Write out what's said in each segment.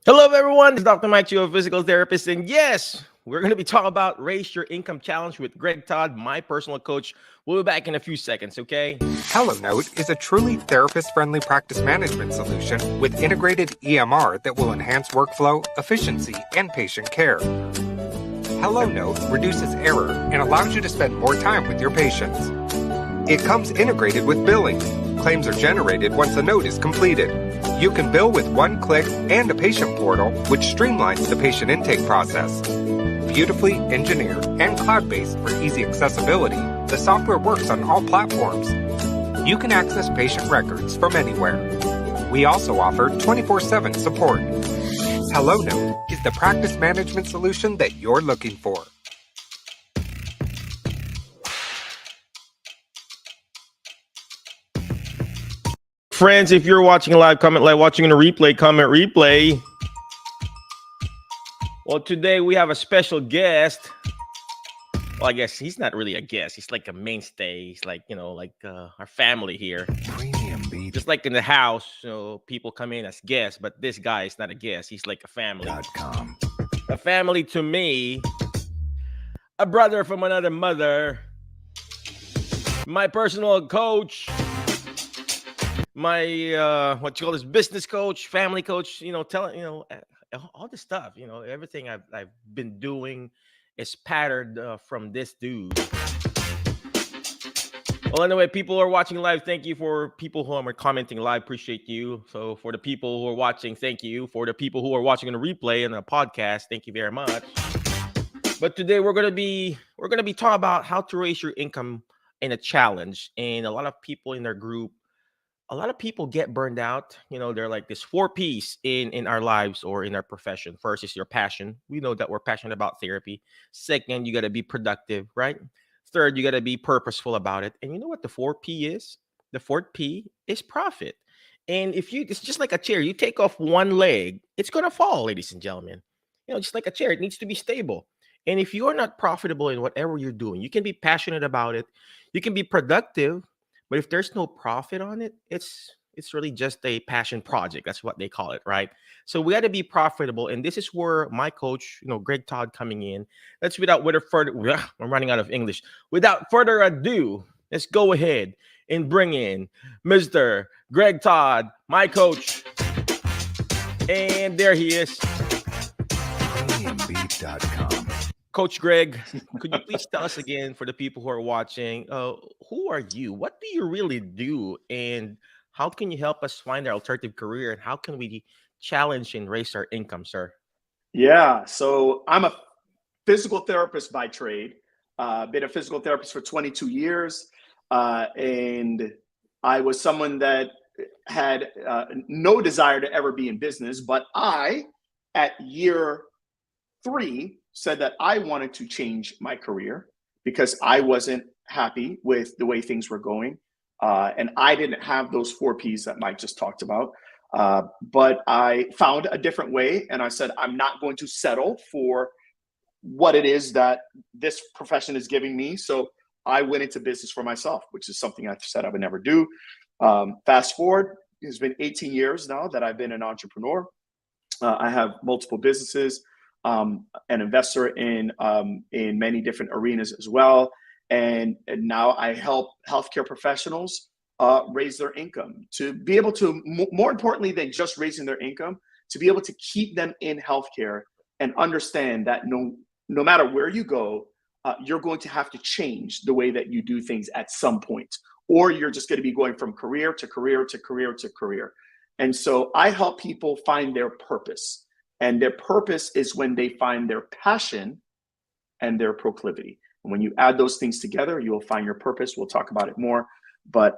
Hello, everyone. It's Dr. Mike, your physical therapist. And yes, we're going to be talking about Raise Your Income Challenge with Greg Todd, my personal coach. We'll be back in a few seconds, okay? HelloNote is a truly therapist-friendly practice management solution with integrated EMR that will enhance workflow, efficiency, and patient care. HelloNote reduces error and allows you to spend more time with your patients. It comes integrated with billing. Claims are generated once the note is completed. You can bill with one click and a patient portal, which streamlines the patient intake process. Beautifully engineered and cloud-based for easy accessibility, the software works on all platforms. You can access patient records from anywhere. We also offer 24/7 support. HelloNote is the practice management solution that you're looking for. Friends, if you're watching live, comment live. Watching in a replay, comment replay. Well, today we have a special guest. Well, I guess he's not really a guest. He's like a mainstay. He's like, our family here. Premium beat. Just like in the house, people come in as guests, but this guy is not a guest. He's like a family. .com. A family to me, a brother from another mother, my personal coach, my what you call this business coach, family coach, all this stuff, everything I've been doing is patterned from this dude. Well, anyway, people who are watching live, thank you. For people who are commenting live, appreciate you. So for the people who are watching, thank you. For the people who are watching on the replay and the podcast, thank you very much. But today we're gonna be talking about how to raise your income in a challenge. And a lot of people in their group, a lot of people get burned out. They're like this 4 P's in our lives or in our profession. First is your passion. We know that we're passionate about therapy. Second, you got to be productive, right? Third, you got to be purposeful about it. And you know what the 4 P is? The fourth P is profit. And it's just like a chair. You take off one leg, it's going to fall, ladies and gentlemen. Just like a chair, it needs to be stable. And if you are not profitable in whatever you're doing, you can be passionate about it. You can be productive. But if there's no profit on it, it's really just a passion project. That's what they call it, right? So we got to be profitable. And this is where my coach, Greg Todd, coming in. I'm running out of English. Without further ado, let's go ahead and bring in Mr. Greg Todd, my coach. And there he is. PremiumBeat.com. Coach Greg, could you please tell us again, for the people who are watching, who are you? What do you really do? And how can you help us find our alternative career? And how can we challenge and raise our income, sir? Yeah, so I'm a physical therapist by trade. Been a physical therapist for 22 years. And I was someone that had no desire to ever be in business. But at year 3, said that I wanted to change my career because I wasn't happy with the way things were going. And I didn't have those 4 Ps that Mike just talked about. But I found a different way. And I said, I'm not going to settle for what it is that this profession is giving me. So I went into business for myself, which is something I said I would never do. Fast forward, it's been 18 years now that I've been an entrepreneur. I have multiple businesses. An investor in many different arenas as well. And now I help healthcare professionals raise their income to be able to, more importantly than just raising their income, to be able to keep them in healthcare and understand that no matter where you go, you're going to have to change the way that you do things at some point, or you're just going to be going from career to career to career to career. And so I help people find their purpose. And their purpose is when they find their passion and their proclivity. And when you add those things together, you will find your purpose. We'll talk about it more. But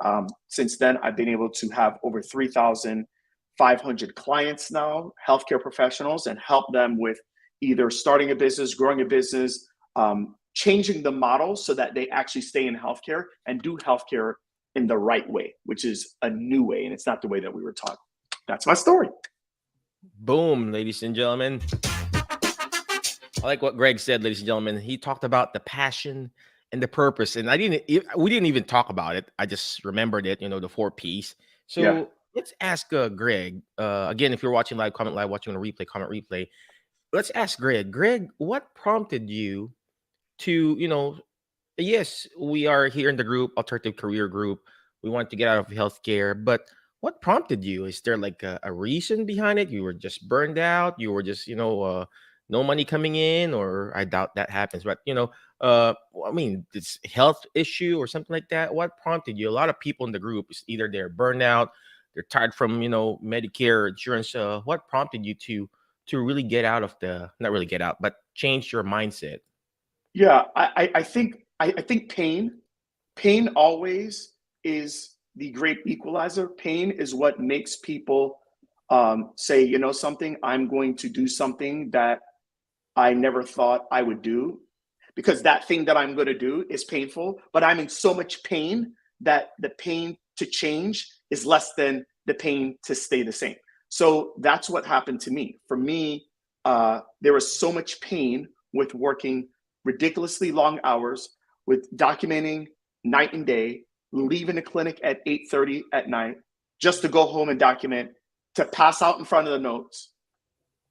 since then, I've been able to have over 3,500 clients now, healthcare professionals, and help them with either starting a business, growing a business, changing the model so that they actually stay in healthcare and do healthcare in the right way, which is a new way. And it's not the way that we were taught. That's my story. Boom, ladies and gentlemen. I like what Greg said, ladies and gentlemen. He talked about the passion and the purpose, and we didn't even talk about it. I just remembered it, the 4 Ps. So let's ask Greg. Again, if you're watching live, comment live, watching on a replay, comment replay. Let's ask Greg. Greg, what prompted you to, yes, we are here in the group, alternative career group. We want to get out of healthcare, but what prompted you? Is there like a reason behind it? You were just burned out. You were just, no money coming in, or I doubt that happens. But I mean, it's health issue or something like that. What prompted you? A lot of people in the group is either they're burned out, they're tired from Medicare insurance. What prompted you to really get out of not really get out, but change your mindset? Yeah, I think pain always is the great equalizer. Pain is what makes people say, something, I'm going to do something that I never thought I would do, because that thing that I'm going to do is painful, but I'm in so much pain that the pain to change is less than the pain to stay the same. So that's what happened to me. For me, there was so much pain with working ridiculously long hours, with documenting night and day, leaving the clinic at 8:30 at night just to go home and document, to pass out in front of the notes,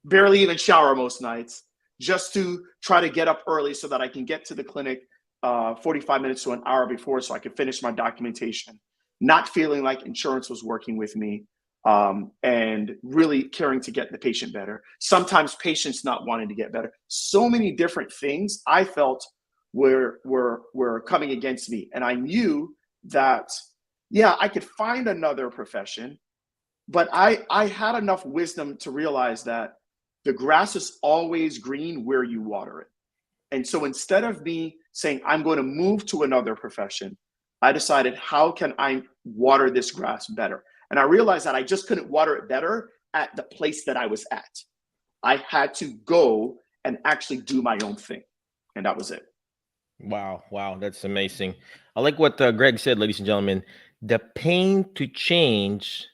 barely even shower most nights, just to try to get up early so that I can get to the clinic 45 minutes to an hour before so I could finish my documentation, not feeling like insurance was working with me, and really caring to get the patient better. Sometimes patients not wanting to get better. So many different things I felt were coming against me. And I knew that, yeah, I could find another profession, but I had enough wisdom to realize that the grass is always green where you water it. And so instead of me saying, I'm going to move to another profession, I decided, how can I water this grass better? And I realized that I just couldn't water it better at the place that I was at. I had to go and actually do my own thing. And that was it. Wow, that's amazing. I like what Greg said, ladies and gentlemen. The pain to change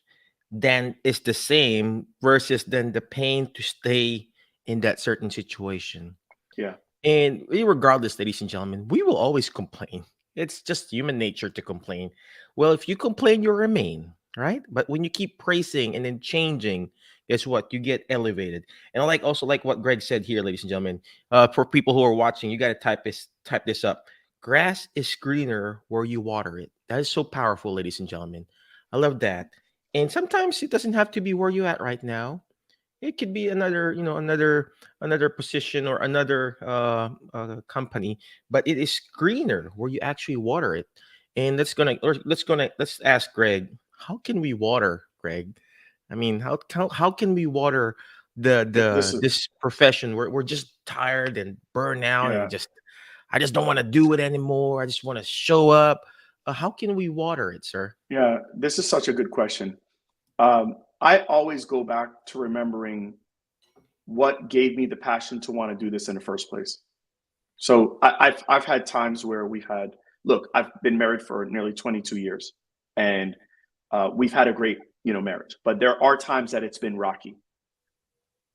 then is the same versus then the pain to stay in that certain situation. Yeah. And regardless, ladies and gentlemen, we will always complain. It's just human nature to complain. Well, if you complain, you remain, right? But when you keep praising and then changing, guess what? You get elevated. And I also like what Greg said here, ladies and gentlemen. For people who are watching, you got to type this up. Grass is greener where you water it. That is so powerful, ladies and gentlemen. I love that. And sometimes it doesn't have to be where you're at right now. It could be another, another position or another company, but it is greener where you actually water it. And let's ask Greg, how can we water, Greg? I mean, how can we water This is, this profession? We're just tired and burned out, and yeah. just I just don't want to do it anymore. I just want to show up. How can we water it, sir? Yeah. This is such a good question. I always go back to remembering what gave me the passion to want to do this in the first place. So I've had times where look, I've been married for nearly 22 years, and we've had a great, marriage, but there are times that it's been rocky.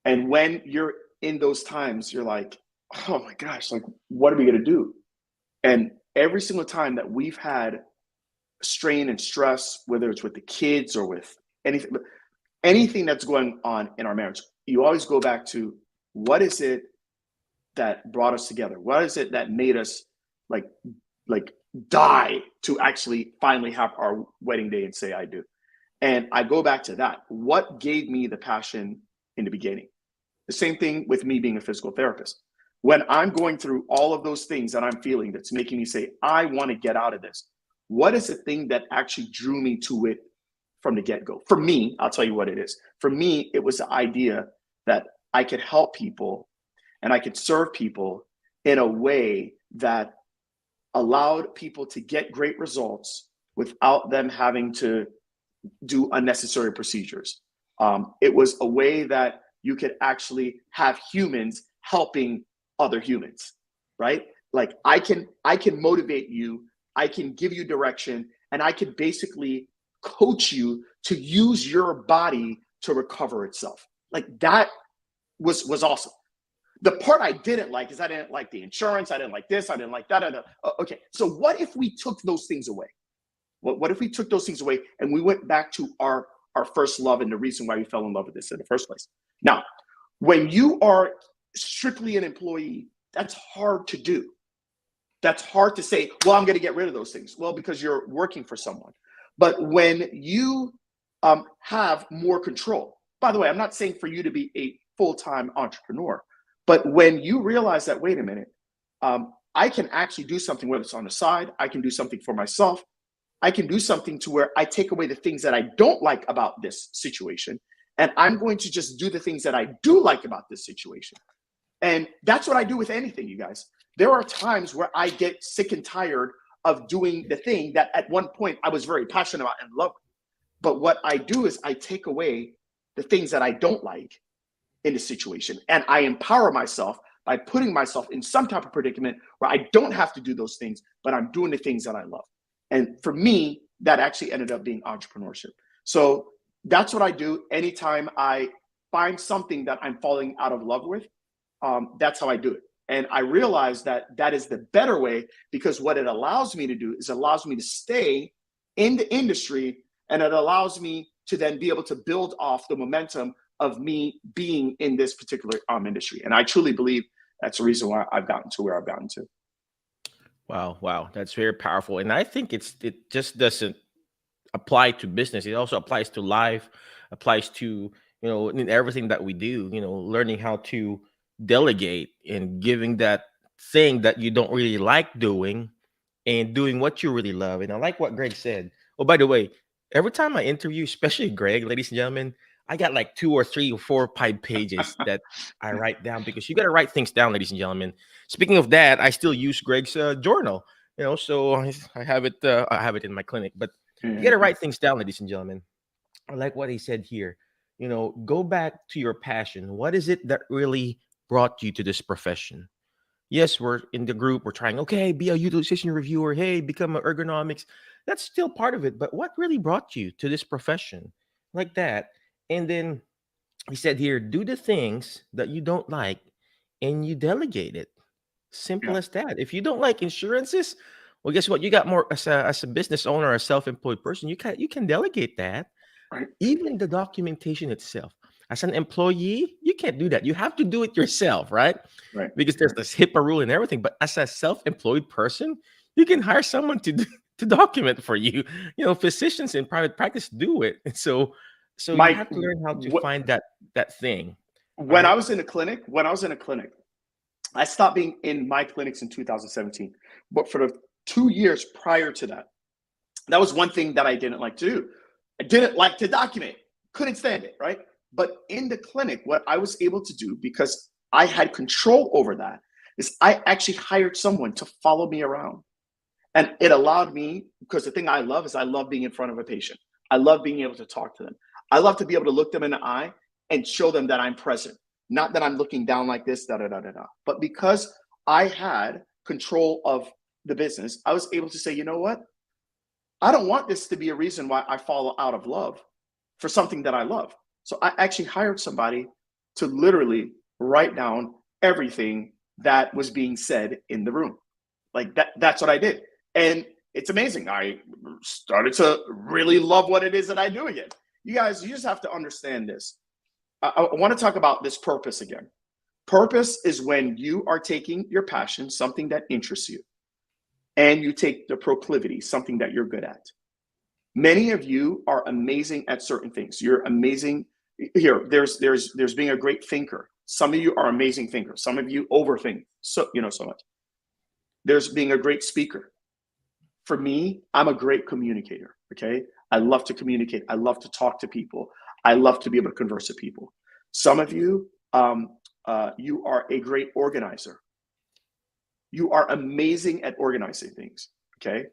And when you're in those times, you're like, oh my gosh, like, what are we going to do? And every single time that we've had strain and stress, whether it's with the kids or with anything that's going on in our marriage, you always go back to, what is it that brought us together? What is it that made us like die to actually finally have our wedding day and say I do? And I go back to that. What gave me the passion in the beginning? The same thing with me being a physical therapist. When I'm going through all of those things that I'm feeling that's making me say, I want to get out of this, what is the thing that actually drew me to it from the get-go? For me, I'll tell you what it is. For me, it was the idea that I could help people and I could serve people in a way that allowed people to get great results without them having to do unnecessary procedures. It was a way that you could actually have humans helping other humans, right? Like I can motivate you, I can give you direction, and I could basically coach you to use your body to recover itself. Like that was awesome. The part I didn't like is I didn't like the insurance, I didn't like this, I didn't like that. Okay, so what if we took those things away? What if we took those things away and we went back to our our first love and the reason why we fell in love with this in the first place. Now, when you are strictly an employee, that's hard to do. That's hard to say, well, I'm going to get rid of those things. Well, because you're working for someone. But when you have more control, by the way, I'm not saying for you to be a full-time entrepreneur, but when you realize that, wait a minute, I can actually do something, whether it's on the side, I can do something for myself. I can do something to where I take away the things that I don't like about this situation. And I'm going to just do the things that I do like about this situation. And that's what I do with anything, you guys. There are times where I get sick and tired of doing the thing that at one point I was very passionate about and loved. But what I do is I take away the things that I don't like in the situation. And I empower myself by putting myself in some type of predicament where I don't have to do those things, but I'm doing the things that I love. And for me, that actually ended up being entrepreneurship. So that's what I do anytime I find something that I'm falling out of love with. That's how I do it. And I realize that that is the better way, because what it allows me to do is allows me to stay in the industry, and it allows me to then be able to build off the momentum of me being in this particular industry. And I truly believe that's the reason why I've gotten to where I've gotten to. Wow, that's very powerful. And I think it just doesn't apply to business. It also applies to life, applies to, in everything that we do, learning how to delegate and giving that thing that you don't really like doing and doing what you really love. And I like what Greg said. Oh, by the way, every time I interview, especially Greg, ladies and gentlemen, I got like 2 or 3 or 4 pipe pages that I write down, because you got to write things down, ladies and gentlemen. Speaking of that, I still use Greg's journal, so I have it in my clinic, but you got to write things down, ladies and gentlemen. I like what he said here. Go back to your passion. What is it that really brought you to this profession? Yes, we're in the group. We're trying, okay, be a utilization reviewer. Hey, become an ergonomics. That's still part of it. But what really brought you to this profession? Like that. And then he said here, do the things that you don't like and you delegate it. Simple as that. If you don't like insurances, well, guess what? You got more as a business owner, a self-employed person. You can delegate that. Right. Even the documentation itself. As an employee, you can't do that. You have to do it yourself, right? Right. Because there's this HIPAA rule and everything. But as a self-employed person, you can hire someone to document for you. Physicians in private practice do it. And so Mike, you have to learn how to find that thing. When I was in a clinic, I stopped being in my clinics in 2017. But for the 2 years prior to that, that was one thing that I didn't like to do. I didn't like to document. Couldn't stand it, right? But in the clinic, what I was able to do, because I had control over that, is I actually hired someone to follow me around. And it allowed me, because the thing I love is I love being in front of a patient. I love being able to talk to them. I love to be able to look them in the eye and show them that I'm present. Not that I'm looking down like this, But because I had control of the business, I was able to say, you know what? I don't want this to be a reason why I fall out of love for something that I love. So I actually hired somebody to literally write down everything that was being said in the room. Like that's what I did. And it's amazing. I started to really love what it is that I do again. You guys, you just have to understand this. I want to talk about this purpose again. Purpose is when you are taking your passion, something that interests you, and you take the proclivity, something that you're good at. Many of you are amazing at certain things. You're amazing. Here, there's being a great thinker. Some of you are amazing thinkers. Some of you overthink so much. There's being a great speaker. For me, I'm a great communicator. Okay, I love to communicate. I love to talk to people. I love to be able to converse with people. Some of you, you are a great organizer. You are amazing at organizing things. Okay,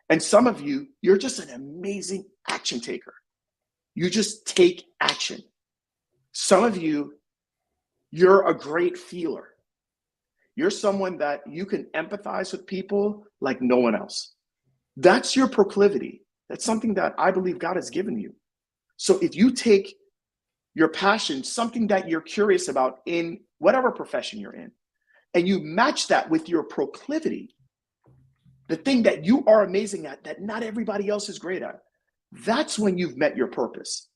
and some of you, you're just an amazing action taker. You just take action. Some of you, you're a great feeler. You're someone that you can empathize with people like no one else. That's your proclivity. That's something that I believe God has given you. So if you take your passion, something that you're curious about in whatever profession you're in, and you match that with your proclivity, the thing that you are amazing at that not everybody else is great at, that's when you've met your purpose.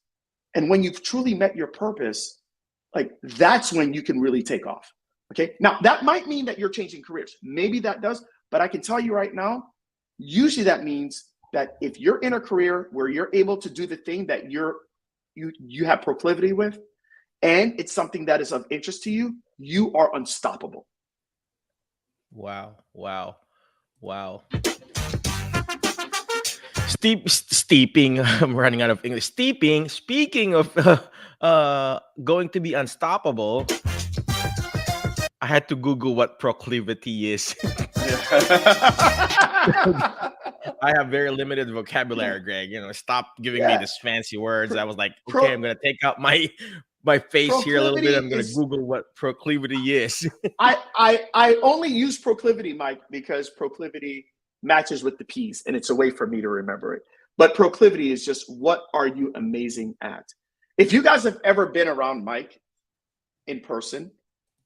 And when you've truly met your purpose, like that's when you can really take off. Okay. Now that might mean that you're changing careers. Maybe that does, but I can tell you right now, usually that means that if you're in a career where you're able to do the thing that you have proclivity with, and it's something that is of interest to you, you are unstoppable. Wow. Wow. Wow. Steeping. I'm running out of English. Steeping. Speaking of going to be unstoppable, I had to Google what proclivity is. I have very limited vocabulary, Greg. Stop giving me this fancy words. I was like, okay, I'm gonna take out my face here a little bit. I'm gonna Google what proclivity is. I only use proclivity, Mike, because proclivity matches with the P's, and it's a way for me to remember it. But proclivity is just, what are you amazing at? If you guys have ever been around Mike in person,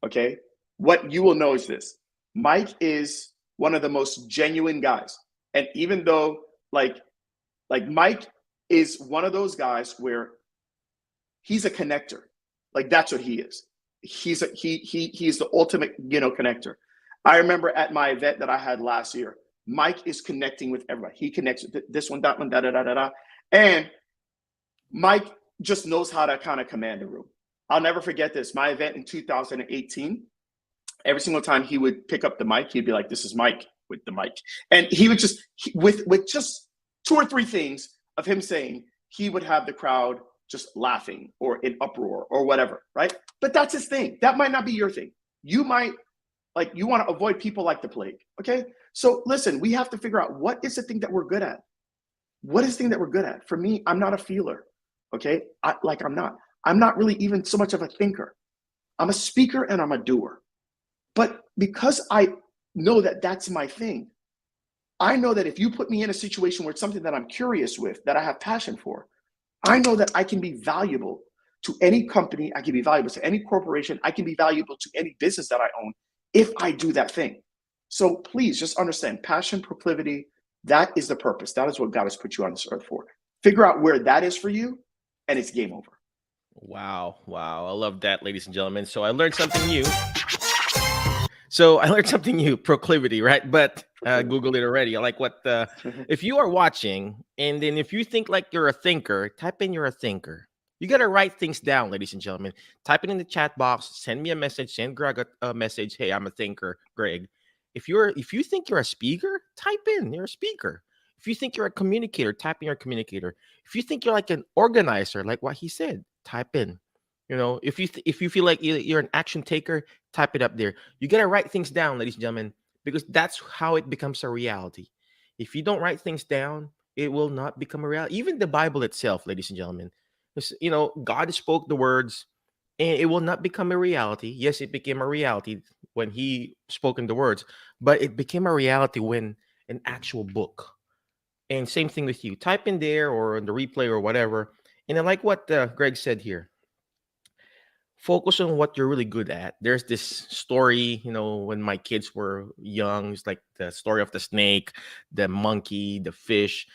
okay, what you will know is this: Mike is one of the most genuine guys. And even though like Mike is one of those guys where he's a connector. Like that's what he is. He's the ultimate, connector. I remember at my event that I had last year, Mike is connecting with everybody. He connects with this one, that one, da da da da da. And Mike just knows how to kind of command the room. I'll never forget this. My event in 2018, every single time he would pick up the mic, he'd be like, "This is Mike with the mic." And he would just, with just 2 or 3 things of him saying, he would have the crowd just laughing or in uproar or whatever, right? But that's his thing. That might not be your thing. You might, you want to avoid people like the plague, okay? So listen, we have to figure out, what is the thing that we're good at? What is the thing that we're good at? For me, I'm not a feeler, okay? I'm not really even so much of a thinker. I'm a speaker and I'm a doer. But because I know that that's my thing, I know that if you put me in a situation where it's something that I'm curious with, that I have passion for, I know that I can be valuable to any company. I can be valuable to any corporation. I can be valuable to any business that I own if I do that thing. So please just understand, passion, proclivity, that is the purpose. That is what God has put you on this earth for. Figure out where that is for you, and it's game over. Wow. I love that, ladies and gentlemen. So I learned something new. Proclivity, right? But Google it already. I like what if you are watching, and then if you think like you're a thinker, type in you're a thinker. You got to write things down, ladies and gentlemen. Type it in the chat box. Send me a message. Send Greg a message. Hey, I'm a thinker, Greg. If you think you're a speaker, type in you're a speaker. If you think you're a communicator, type in you're a communicator. If you think you're like an organizer, like what he said, type in. If you feel like you're an action taker, type it up there. You got to write things down, ladies and gentlemen, because that's how it becomes a reality. If you don't write things down, it will not become a reality. Even the Bible itself, ladies and gentlemen, God spoke the words, and it will not become a reality. Yes, it became a reality when he spoke in the words, but it became a reality when an actual book. And same thing with you. Type in there or in the replay or whatever. And I like what Greg said here. Focus on what you're really good at. There's this story, when my kids were young, it's like the story of the snake, the monkey, the fish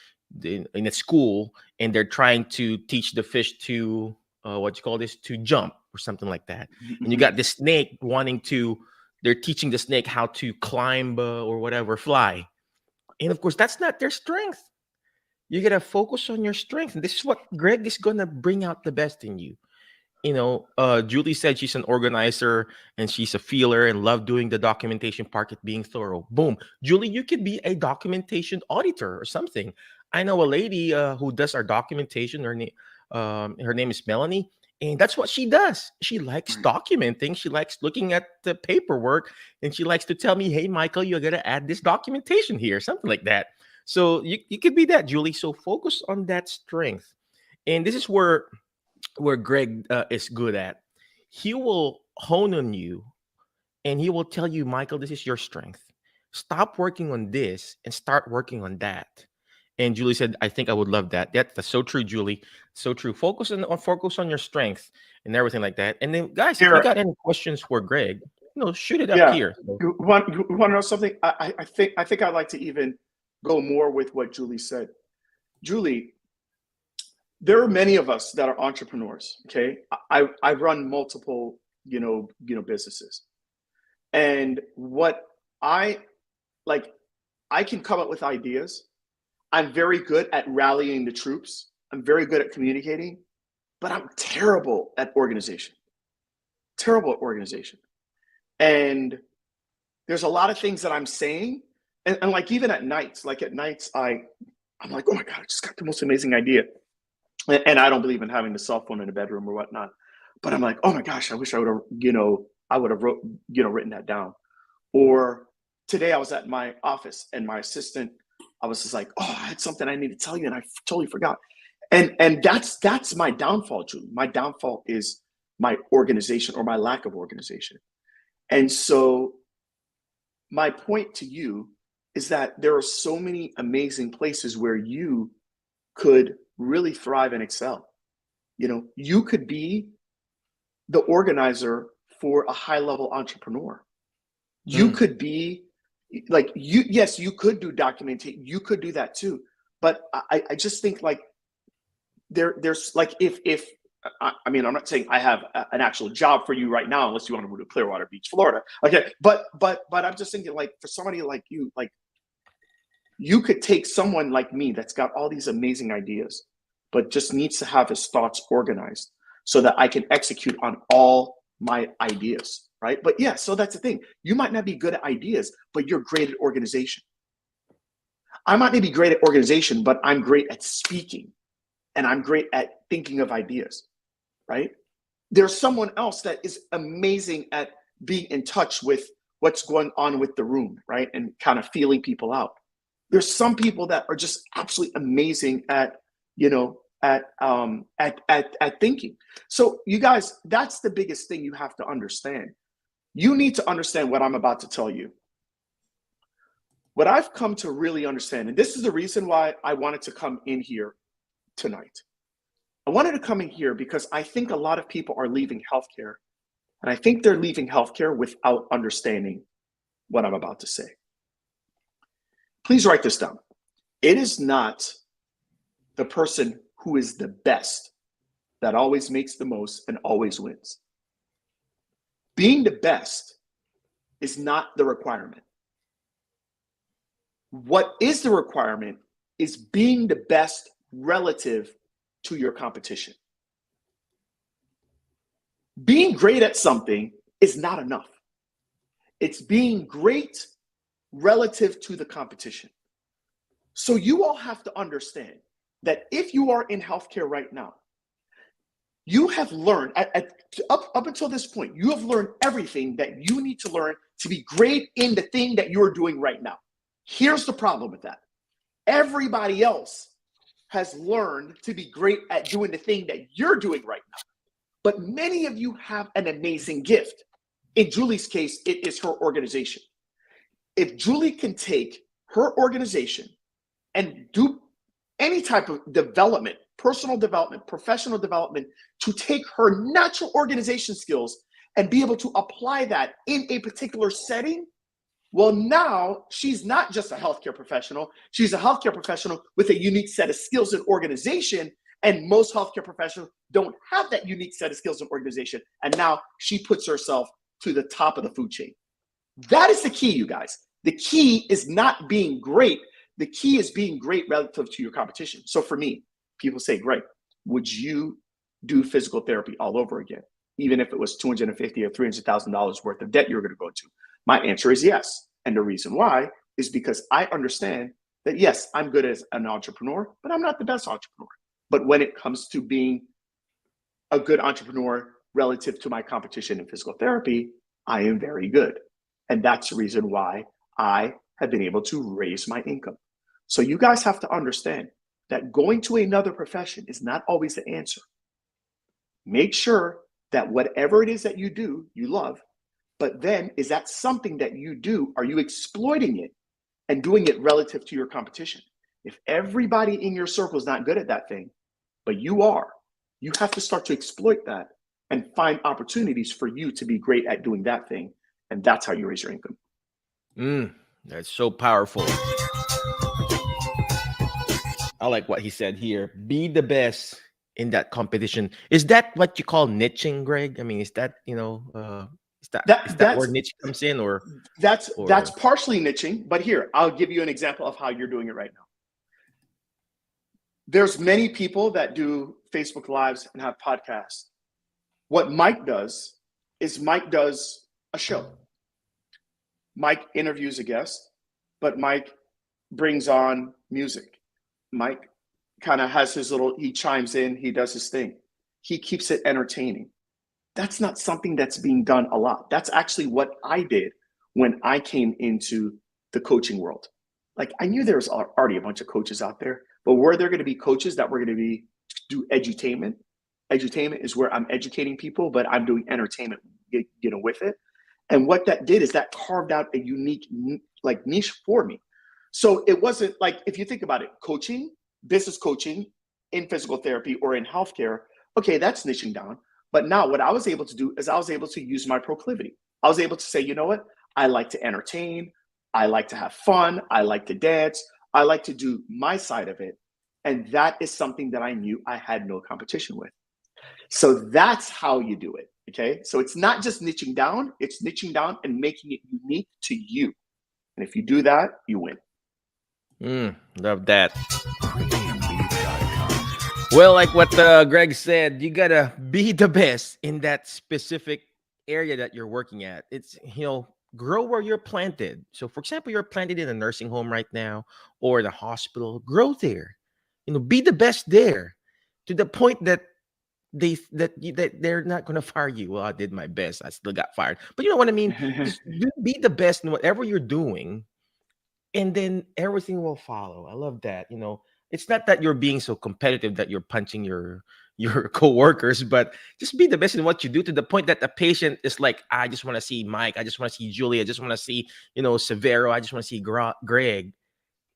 in a school, and they're trying to teach the fish to to jump or something like that. And you got the snake they're teaching the snake how to climb or whatever, fly. And of course, that's not their strength. You got to focus on your strength. And this is what Greg is going to bring out the best in you. Julie said she's an organizer and she's a feeler and love doing the documentation part of being thorough. Boom. Julie, you could be a documentation auditor or something. I know a lady who does our documentation. Her name is Melanie, and that's what she does. She likes documenting. She likes looking at the paperwork, and she likes to tell me, "Hey, Michael, you're gonna add this documentation here," something like that. So you could be that, Julie. So focus on that strength, and this is where Greg is good at. He will hone on you, and he will tell you, Michael, this is your strength. Stop working on this and start working on that. And Julie said, I think I would love that. That's so true, Julie. So true. Focus on your strength and everything like that. And then, guys, if you got any questions for Greg, shoot it up here. You want to know something? I think I'd like to even go more with what Julie said. Julie, there are many of us that are entrepreneurs. Okay. I run multiple, businesses. And what I like, I can come up with ideas. I'm very good at rallying the troops. I'm very good at communicating, but I'm terrible at organization. Terrible at organization. And there's a lot of things that I'm saying. And like even at nights, I'm like, oh my God, I just got the most amazing idea. And I don't believe in having the cell phone in the bedroom or whatnot. But I'm like, oh my gosh, I wish I would have written that down. Or today I was at my office and my assistant, I was just like, oh, I had something I need to tell you and I totally forgot. And that's my downfall, Julie. My downfall is my organization or my lack of organization. And so my point to you is that there are so many amazing places where you could really thrive and excel. You could be the organizer for a high-level entrepreneur. You could be like yes, you could do documentation. You could do that too. But I just think like there's like if I mean, I'm not saying I have an actual job for you right now, unless you want to move to Clearwater Beach, Florida. Okay, but I'm just thinking like for somebody like you, like you could take someone like me that's got all these amazing ideas, but just needs to have his thoughts organized so that I can execute on all my ideas, right? But yeah, so that's the thing. You might not be good at ideas, but you're great at organization. I might not be great at organization, but I'm great at speaking and I'm great at thinking of ideas, right? There's someone else that is amazing at being in touch with what's going on with the room, right? And kind of feeling people out. There's some people that are just absolutely amazing at thinking. So you guys, that's the biggest thing you have to understand. You need to understand what I'm about to tell you. What I've come to really understand, and this is the reason why I wanted to come in here tonight. I wanted to come in here because I think a lot of people are leaving healthcare, and I think they're leaving healthcare without understanding what I'm about to say. Please write this down. It is not the person who is the best that always makes the most and always wins. Being the best is not the requirement. What is the requirement is being the best relative to your competition. Being great at something is not enough. It's being great relative to the competition. So you all have to understand that if you are in healthcare right now, you have learned up until this point, you have learned everything that you need to learn to be great in the thing that you're doing right now. Here's the problem with that. Everybody else has learned to be great at doing the thing that you're doing right now. But many of you have an amazing gift. In Julie's case, it is her organization. If Julie can take her organization and do any type of development, personal development, professional development, to take her natural organization skills and be able to apply that in a particular setting, well, now she's not just a healthcare professional. She's a healthcare professional with a unique set of skills and organization. And most healthcare professionals don't have that unique set of skills and organization. And now she puts herself to the top of the food chain. That is the key, you guys. The key is not being great. The key is being great relative to your competition. So for me, people say, Greg, would you do physical therapy all over again? Even if it was $250,000 or $300,000 worth of debt you're going to go to? My answer is yes. And the reason why is because I understand that, yes, I'm good as an entrepreneur, but I'm not the best entrepreneur. But when it comes to being a good entrepreneur relative to my competition in physical therapy, I am very good. And that's the reason why I have been able to raise my income. So you guys have to understand that going to another profession is not always the answer. Make sure that whatever it is that you do, you love. But then, is that something that you do? Are you exploiting it and doing it relative to your competition? If everybody in your circle is not good at that thing, but you are, you have to start to exploit that and find opportunities for you to be great at doing that thing. And that's how you raise your income. That's so powerful. I like what he said here. Be the best in that competition. Is that what you call niching, Greg? I mean, is that, is that where That's niche comes in, that's or partially niching, but here, I'll give you an example of how you're doing it right now. There's many people that do Facebook Lives and have podcasts. What Mike does is Mike does a show. Mike interviews a guest, but Mike brings on music. Mike kind of has his little, he chimes in, he does his thing. He keeps it entertaining. That's not something that's being done a lot. That's actually what I did when I came into the coaching world. Like, I knew there was already a bunch of coaches out there, but were there going to be coaches that were going to do edutainment? Edutainment is where I'm educating people, but I'm doing entertainment, with it. And what that did is that carved out a unique niche for me. So it wasn't like, if you think about it, coaching, business coaching in physical therapy or in healthcare, okay, that's niching down. But now what I was able to do is I was able to use my proclivity. I was able to say, you know what? I like to entertain. I like to have fun. I like to dance. I like to do my side of it. And that is something that I knew I had no competition with. So that's how you do it. Okay. So it's not just niching down, it's niching down and making it unique to you. And if you do that, you win. Love that. Well, like what Greg said, you gotta be the best in that specific area that you're working at. It's, grow where you're planted. So, for example, you're planted in a nursing home right now or the hospital. Grow there. Be the best there, to the point that they're not gonna fire you. Well, I did my best. I still got fired. But you know what I mean? Just be the best in whatever you're doing, and then everything will follow. I love that. It's not that you're being so competitive that you're punching your coworkers, but just be the best in what you do, to the point that the patient is like, I just want to see Mike, I just want to see Julie, I just want to see, Severo, I just want to see Greg,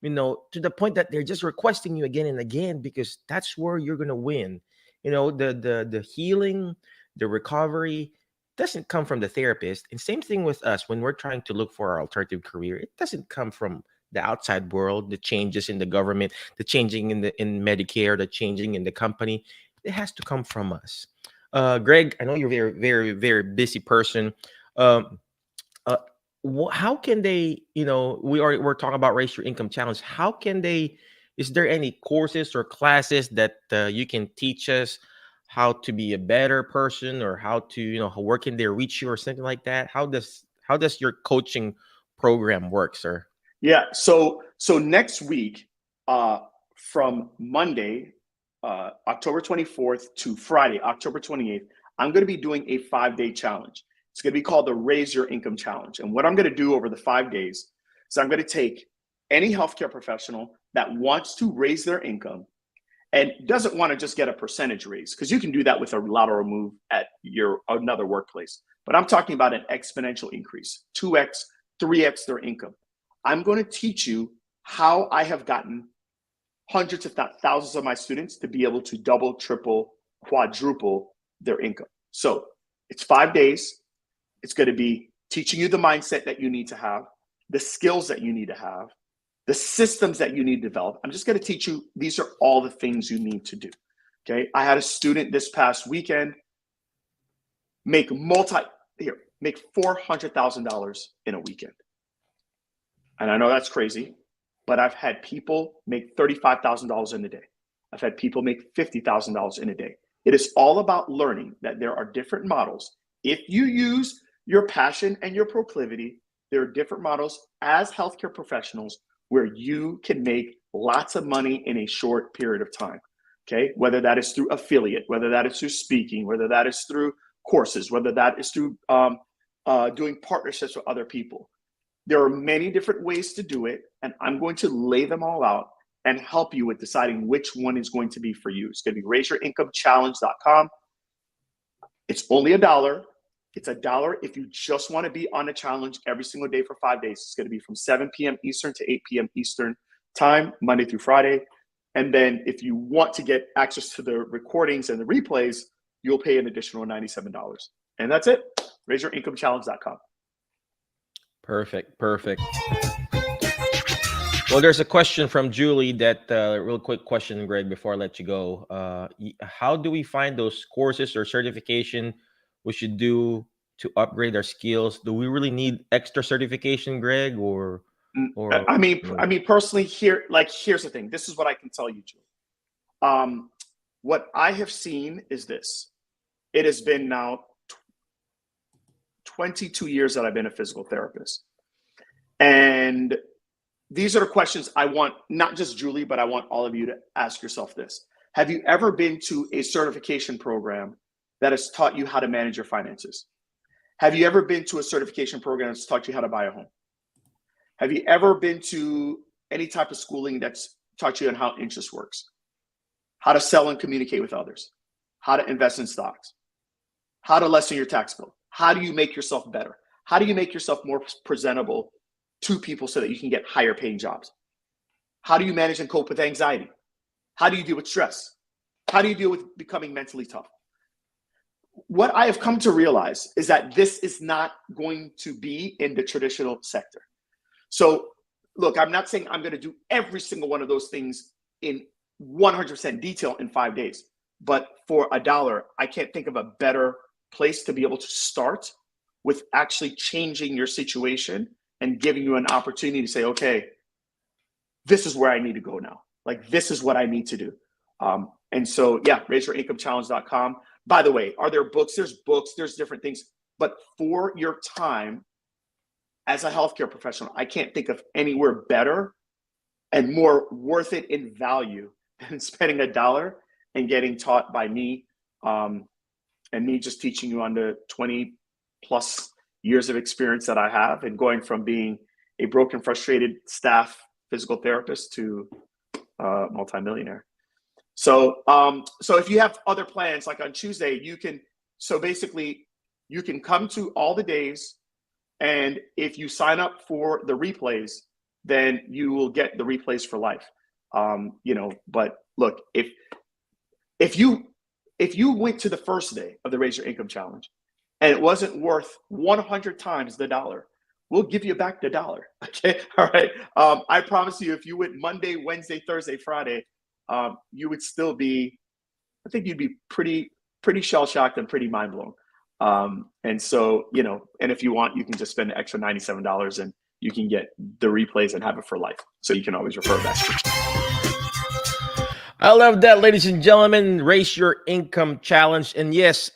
to the point that they're just requesting you again and again, because that's where you're gonna win. The healing, the recovery doesn't come from the therapist. And same thing with us when we're trying to look for our alternative career. It doesn't come from the outside world, the changes in the government, the changing in Medicare, the changing in the company. It has to come from us. Greg, I know you're a very, very, very busy person. How can they, we're talking about Raise Your Income Challenge. How can they, is there any courses or classes that you can teach us how to be a better person, or how to, where can they reach you or something like that? How does your coaching program work, sir? Yeah. So next week, from Monday, October 24th to Friday, October 28th, I'm going to be doing a 5-day challenge. It's going to be called the Raise Your Income Challenge. And what I'm going to do over the 5 days is I'm going to take any healthcare professional that wants to raise their income and doesn't want to just get a percentage raise, because you can do that with a lateral move at another workplace. But I'm talking about an exponential increase, 2x, 3x their income. I'm going to teach you how I have gotten hundreds, if not thousands, of my students to be able to double, triple, quadruple their income. So it's 5 days. It's going to be teaching you the mindset that you need to have, the skills that you need to have, the systems that you need to develop. I'm just going to teach you, these are all the things you need to do. Okay. I had a student this past weekend make $400,000 in a weekend. And I know that's crazy, but I've had people make $35,000 in a day. I've had people make $50,000 in a day. It is all about learning that there are different models. If you use your passion and your proclivity, there are different models as healthcare professionals where you can make lots of money in a short period of time. Okay, whether that is through affiliate, whether that is through speaking, whether that is through courses, whether that is through doing partnerships with other people. There are many different ways to do it, and I'm going to lay them all out and help you with deciding which one is going to be for you. It's going to be raiseyourinkomechallenge.com. It's only $1. It's $1 if you just want to be on a challenge every single day for 5 days. It's going to be from 7 p.m. Eastern to 8 p.m. Eastern time, Monday through Friday. And then if you want to get access to the recordings and the replays, you'll pay an additional $97. And that's it. RaiseYourIncomeChallenge.com. Perfect. Well, there's a question from Julie that real quick question, Greg, before I let you go. How do we find those courses or certification we should do to upgrade our skills? Do we really need extra certification, Greg, or I mean, personally, here's the thing. This is what I can tell you, Julie. What I have seen is this. It has been now 22 years that I've been a physical therapist. And these are the questions I want, not just Julie, but I want all of you to ask yourself this. Have you ever been to a certification program that has taught you how to manage your finances? Have you ever been to a certification program that's taught you how to buy a home? Have you ever been to any type of schooling that's taught you on how interest works? How to sell and communicate with others? How to invest in stocks? How to lessen your tax bill? How do you make yourself better? How do you make yourself more presentable to people so that you can get higher paying jobs? How do you manage and cope with anxiety? How do you deal with stress? How do you deal with becoming mentally tough? What I have come to realize is that this is not going to be in the traditional sector. So look, I'm not saying I'm going to do every single one of those things in 100% detail in 5 days, but for $1, I can't think of a better place to be able to start with actually changing your situation and giving you an opportunity to say, okay, this is where I need to go now. Like, this is what I need to do. And so, yeah, raiseyourinkomechallenge.com. By the way, are there books? There's books, there's different things. But for your time as a healthcare professional, I can't think of anywhere better and more worth it in value than spending $1 and getting taught by me, and me just teaching you on the 20 plus years of experience that I have, and going from being a broken, frustrated staff physical therapist to multimillionaire. So if you have other plans, like on Tuesday, you can come to all the days, and if you sign up for the replays, then you will get the replays for life. But look, if you went to the first day of the Raise Your Income Challenge and it wasn't worth 100 times the $1, we'll give you back the $1. Okay. All right. I promise you, if you went Monday, Wednesday, Thursday, Friday, you would still be, I think you'd be pretty shell shocked and pretty mind blown. And so, and if you want, you can just spend the extra $97 and you can get the replays and have it for life. So you can always refer back. I love that, ladies and gentlemen. Raise Your Income Challenge. And yes,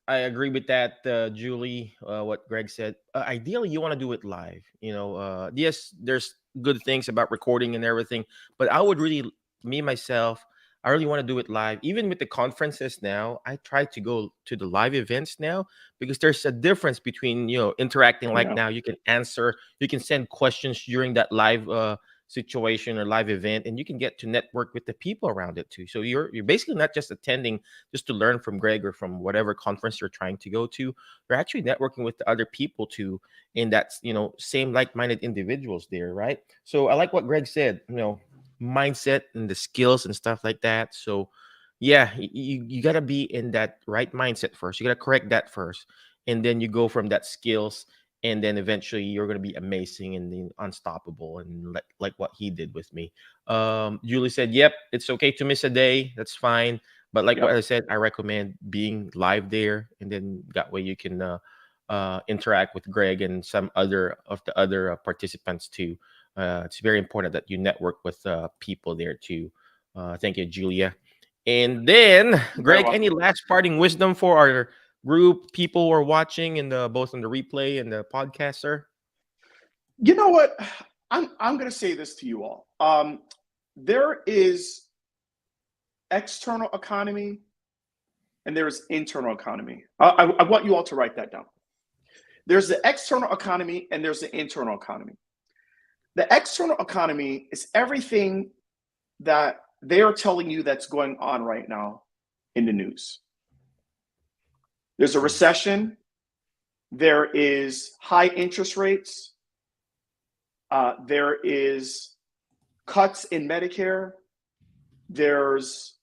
I agree with that, Julie, what Greg said. Ideally, you want to do it live. Yes, there's good things about recording and everything, but I would really, I really want to do it live. Even with the conferences now, I try to go to the live events now, because there's a difference between, interacting like now. You can send questions during that live situation or live event, and you can get to network with the people around it too. So you're basically not just attending just to learn from Greg or from whatever conference you're trying to go to. You're actually networking with the other people too, and that's same like-minded individuals there, right? So I like what Greg said, mindset and the skills and stuff like that. So yeah, you got to be in that right mindset first. You got to correct that first, and then you go from that skills, and then eventually you're going to be amazing and then unstoppable, and like what he did with me. Julie said, yep, it's okay to miss a day, that's fine, but like what I said, I recommend being live there, and then that way you can interact with Greg and some other participants too. It's very important that you network with people there too. Thank you, Julia. And then, Greg, any last parting wisdom for our group, people who are watching in both on the replay and the podcast, sir? You know what? I'm going to say this to you all. There is external economy and there is internal economy. I want you all to write that down. There's the external economy and there's the internal economy. The external economy is everything that they are telling you that's going on right now in the news. There's a recession. There is high interest rates. There is cuts in Medicare. There's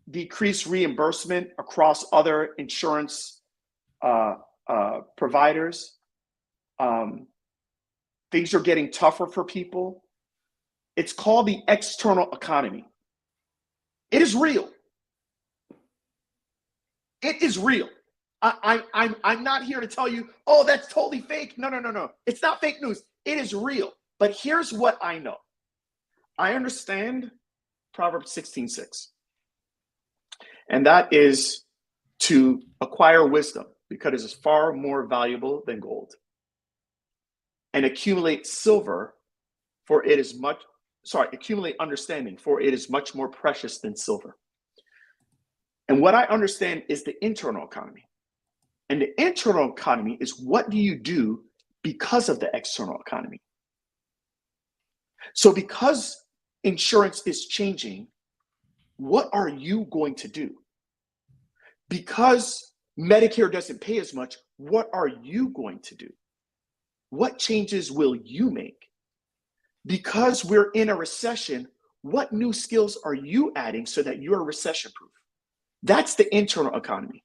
decreased reimbursement across other insurance providers. things are getting tougher for people. It's called the external economy. It is real. It is real. I'm not here to tell you, oh, that's totally fake. No. It's not fake news. It is real. But here's what I know. I understand Proverbs 16:6. And that is to acquire wisdom because it is far more valuable than gold. And accumulate silver, for it is accumulate understanding, for it is much more precious than silver. And what I understand is the internal economy. And the internal economy is what do you do because of the external economy? So because insurance is changing, what are you going to do? Because Medicare doesn't pay as much, what are you going to do? What changes will you make? Because we're in a recession, what new skills are you adding so that you're recession proof? That's the internal economy.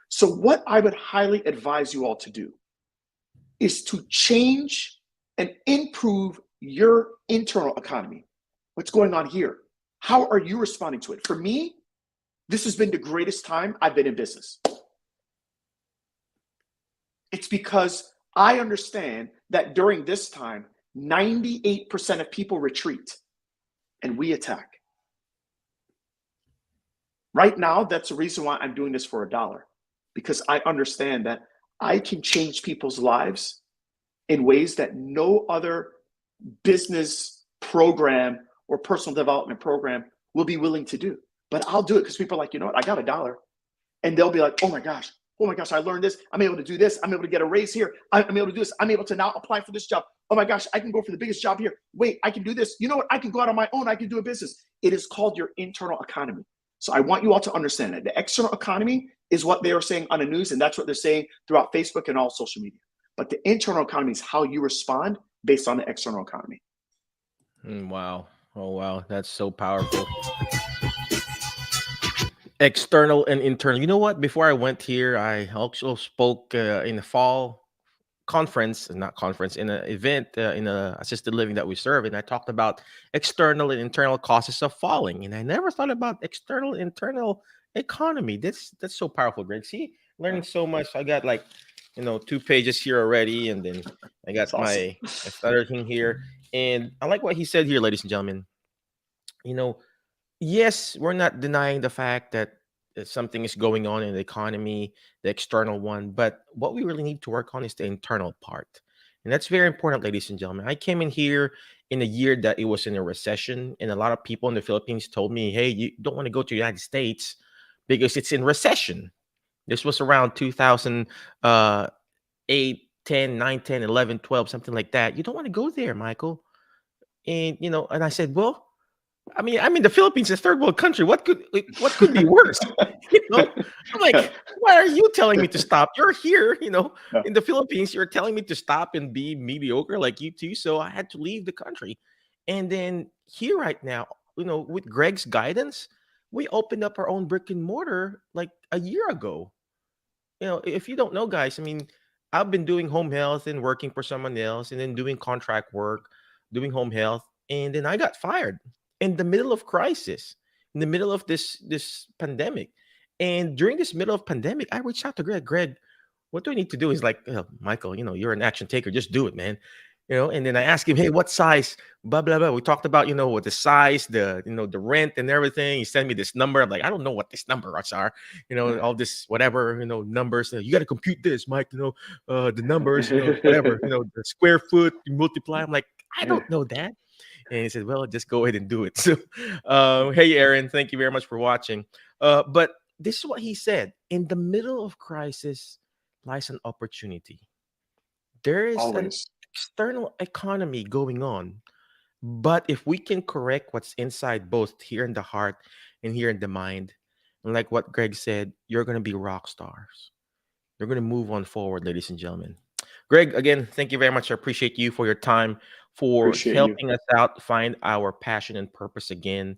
So what I would highly advise you all to do is to change and improve your internal economy. What's going on here? How are you responding to it? For me, this has been the greatest time I've been in business. It's because I understand that during this time, 98% of people retreat and we attack. Right now, that's the reason why I'm doing this for $1, because I understand that I can change people's lives in ways that no other business program or personal development program will be willing to do. But I'll do it because people are like, you know what, I got $1. And they'll be like, oh my gosh, I learned this. I'm able to do this. I'm able to get a raise here. I'm able to do this. I'm able to now apply for this job. Oh my gosh, I can go for the biggest job here. Wait, I can do this. You know what? I can go out on my own. I can do a business. It is called your internal economy. So I want you all to understand that the external economy is what they are saying on the news, and that's what they're saying throughout Facebook and all social media. But the internal economy is how you respond based on the external economy. Wow. Oh, wow. That's so powerful. External and internal. You know what? Before I went here, I also spoke in the fall conference, not conference, in an event in a assisted living that we serve, and I talked about external and internal causes of falling, and I never thought about external internal economy. That's so powerful, Greg. See, learning so much. I got like 2 pages here already, and then I got That's awesome. my stutter thing here, and I like what he said here, ladies and gentlemen. Yes, we're not denying the fact that something is going on in the economy, the external one, but what we really need to work on is the internal part. And that's very important, ladies and gentlemen. I came in here in a year that it was in a recession, and a lot of people in the Philippines told me, hey, you don't want to go to the United States because it's in recession. This was around 2008, 10, 9, 10, 11, 12, something like that. You don't want to go there, Michael. And, and I said, well, I mean, the Philippines is a third world country. What could be worse? I'm like, why are you telling me to stop? You're here, in the Philippines. You're telling me to stop and be mediocre like you too. So I had to leave the country. And then here right now, with Greg's guidance, we opened up our own brick and mortar like a year ago. If you don't know, guys, I mean, I've been doing home health and working for someone else and then doing contract work, doing home health. And then I got fired in the middle of crisis, in the middle of this pandemic. And during this middle of pandemic, I reached out to Greg, what do I need to do? He's like, Michael, you're an action taker. Just do it, man. And then I asked him, hey, what size? Blah, blah, blah. We talked about, what the size, the rent and everything. He sent me this number. I'm like, I don't know what this numbers are, all this, whatever, numbers. You got to compute this, Mike, the numbers, whatever, the square foot, you multiply. I'm like, I don't know that. And he said, well, just go ahead and do it. So, hey, Aaron, thank you very much for watching. But this is what he said. In the middle of crisis lies an opportunity. There is an external economy going on. But if we can correct what's inside, both here in the heart and here in the mind, and like what Greg said, you're going to be rock stars. You're going to move on forward, ladies and gentlemen. Greg, again, thank you very much. I appreciate you for your time, for helping us out find our passion and purpose again.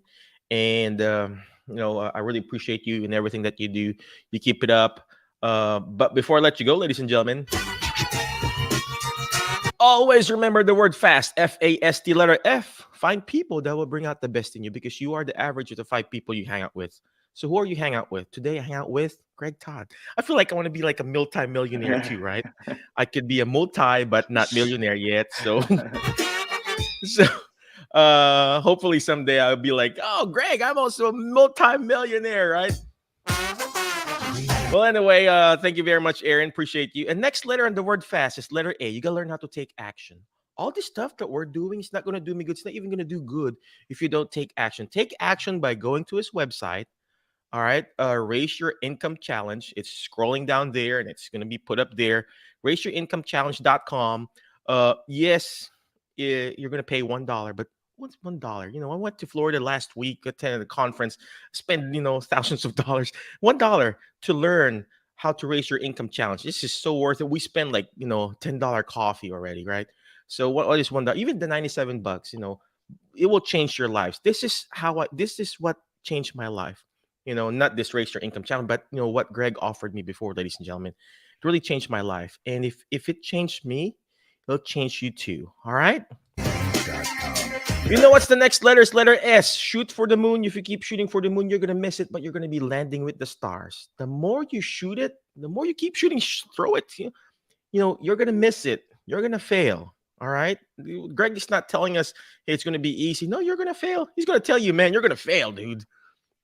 And, I really appreciate you and everything that you do. You keep it up. But before I let you go, ladies and gentlemen, Always remember the word fast, F-A-S-T, letter F. Find people that will bring out the best in you because you are the average of the 5 people you hang out with. So who are you hang out with? Today I hang out with Greg Todd. I feel like I want to be like a multi-millionaire too, right? I could be a multi, but not millionaire yet. So, so hopefully someday I'll be like, oh, Greg, I'm also a multi-millionaire, right? Well, anyway, thank you very much, Aaron. Appreciate you. And next letter on the word fast is letter A. You got to learn how to take action. All this stuff that we're doing is not going to do me good. It's not even going to do good if you don't take action. Take action by going to his website. All right. Raise Your Income Challenge. It's scrolling down there and it's going to be put up there. RaiseYourIncomeChallenge.com. Yes, you're going to pay $1, but what's $1? You know, I went to Florida last week, attended a conference, spent, thousands of dollars. $1 to learn how to raise your income challenge. This is so worth it. We spend like, $10 coffee already, right? So what is $1? Even the $97, it will change your lives. This is what changed my life. Not this Raise Your Income Challenge, but what Greg offered me before, ladies and gentlemen. It really changed my life. And if it changed me, it'll change you too. All right. You know what's the next letter? It's letter S. Shoot for the moon. If you keep shooting for the moon, you're going to miss it, but you're going to be landing with the stars. The more you shoot it, the more you keep shooting, throw it. You're going to miss it. You're going to fail. All right. Greg is not telling us, hey, it's going to be easy. No, you're going to fail. He's going to tell you, man, you're going to fail, dude.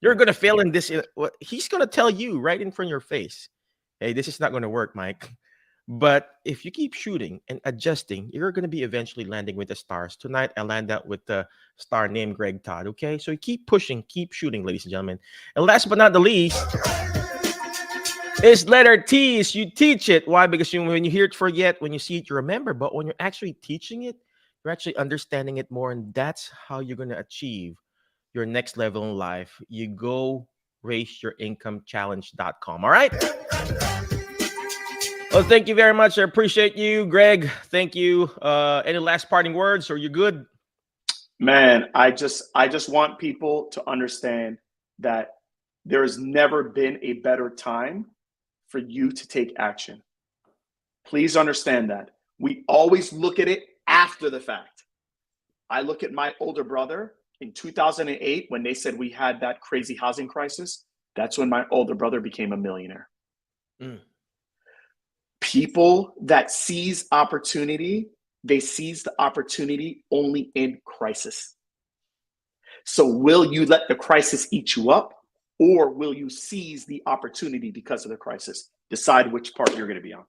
You're going to fail in this. He's going to tell you right in front of your face, hey, this is not going to work, Mike. But if you keep shooting and adjusting, you're going to be eventually landing with the stars. Tonight, I land out with the star named Greg Todd. Okay, so keep pushing, keep shooting, ladies and gentlemen. And last but not the least, is letter T. Is you teach it. Why? Because when you hear it, forget. When you see it, you remember. But when you're actually teaching it, you're actually understanding it more, and that's how you're going to achieve your next level in life. You go RaiseYourIncomeChallenge.com. All right. Well, thank you very much. I appreciate you, Greg. Thank you. Any last parting words, or you good? Man, I just want people to understand that there has never been a better time for you to take action. Please understand that. We always look at it after the fact. I look at my older brother in 2008 when they said we had that crazy housing crisis. That's when my older brother became a millionaire. People that seize opportunity, they seize the opportunity only in crisis. So will you let the crisis eat you up, or will you seize the opportunity because of the crisis? Decide which part you're going to be on.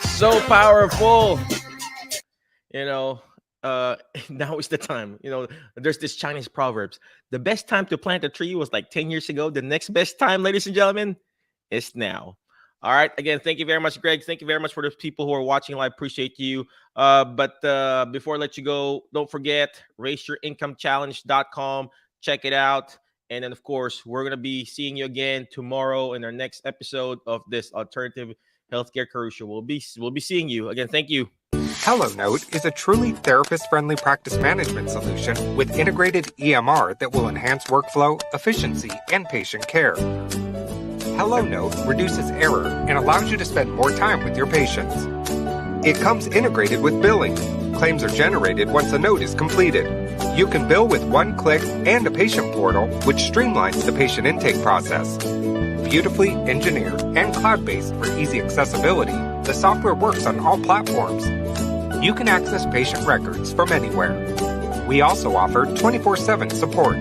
So powerful. Now is the time. There's this Chinese proverbs. The best time to plant a tree was like 10 years ago. The next best time, ladies and gentlemen, is now. All right. Again, thank you very much, Greg. Thank you very much for the people who are watching live. Appreciate you. But before I let you go, don't forget, RaiseYourIncomeChallenge.com. Check it out. And then, of course, we're going to be seeing you again tomorrow in our next episode of this Alternative Healthcare Career Show. We'll be seeing you again. Thank you. HelloNote is a truly therapist-friendly practice management solution with integrated EMR that will enhance workflow, efficiency, and patient care. HelloNote reduces error and allows you to spend more time with your patients. It comes integrated with billing. Claims are generated once a note is completed. You can bill with one click and a patient portal, which streamlines the patient intake process. Beautifully engineered and cloud-based for easy accessibility, the software works on all platforms. You can access patient records from anywhere. We also offer 24/7 support.